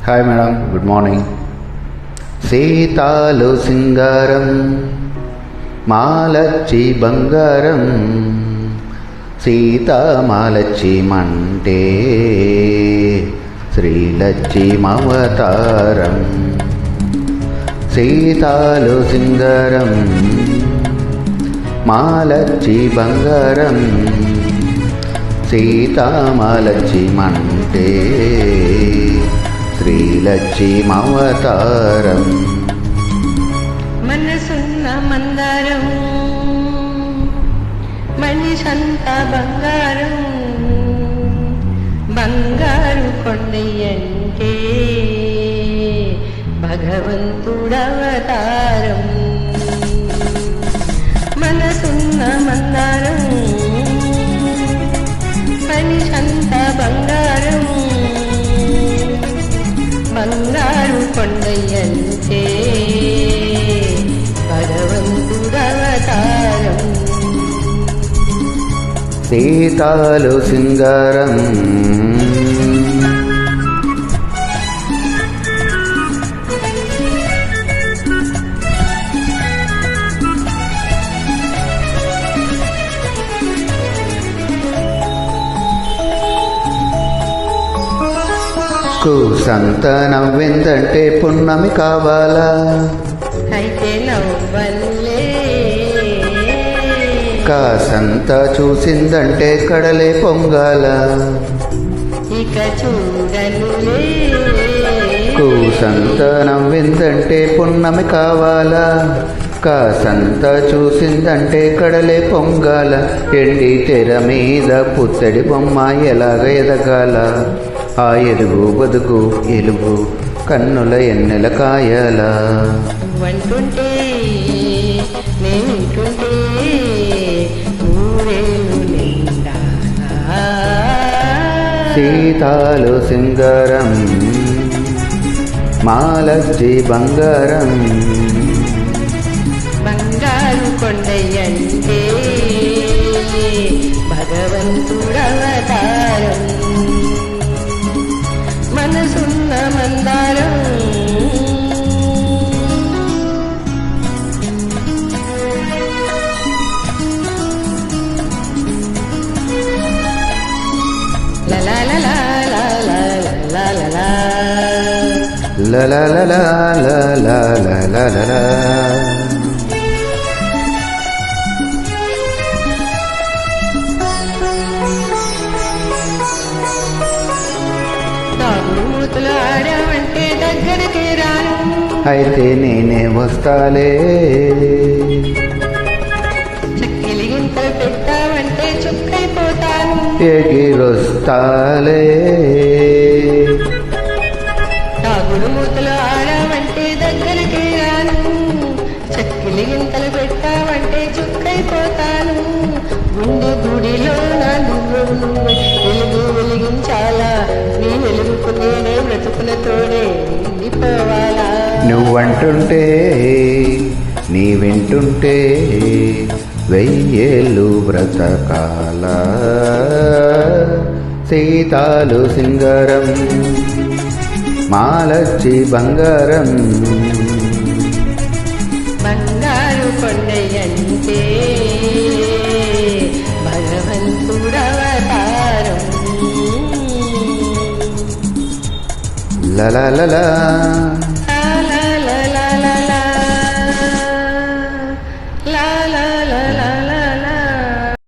Hi madam, good morning. Seethalu సింగారం మాలచ్చి బంగారం, సీతా మాలచ్చి మంటే శ్రీలచ్చి మవతారం. సీతాలు సింగారం మాలచ్చి బంగారం, సీతా మాలచ్చి మంటే శ్రీలచ్చి మవతారం. మనసున్న మందారం మనిషంత బంగారం, బంగారు కొండయ్యంటే భగవంతుడవతారం. మనసున్న మందారం మనిషంత బంగారం, బంగారు కొండయ్యంటే భగవంతుడవతారం. సీతాలు సింగారం కూసంత నవ్విందంటే పున్నమి కావాలా, అయితే నవ్వల్లే. కాసంత చూసిందంటే కడలే పొంగాల, ఇక చూడనులే. కూసంత నవ్విందంటే పున్నమి కావాలా, కాసంత చూసిందంటే కడలే పొంగాల. ఎండి తెర మీద పుత్తడి బొమ్మ ఎలాగ ఎదగాల, ఆ ఎలుగు బతుకు ఎలుగు కన్నుల ఎన్నెల కాయాల. వంటుంటే నేనుంటుంటే నూరేళ్ళు నిండాలా. సీతాలు సింగారం మాలచ్చి బంగారం, బంగారు కొండయ్యంటే భగవంతుడవతారం. మనసున్న మందారం మూతులు ఆడావంటే దగ్గరికి రాను, అయితే నేనే వస్తాలే. చక్కిలి గింతలు పెట్టావంటే చుక్కైపోతాను, ఎగిరొస్తాలే. తాగుడు మూతలు ఆడావంటే దగ్గరికి రాను, చక్కిలి గింతలు పెట్టావంటే చుక్కైపోతాను. గుండె గుడిలో నా వెలుగు వెలిగించాలా, నీ వెలుగుకు నేనే బ్రతుకుల తోడే నిండిపోవాలా. నువ్వంటుంటే నీ వింటుంటే వెయ్యేళ్ళు బ్రతకాల. సీతాలు సింగారం మాలచ్చి బంగారం, బంగారు కొండయంటే భగవంతుడవతారం. లలా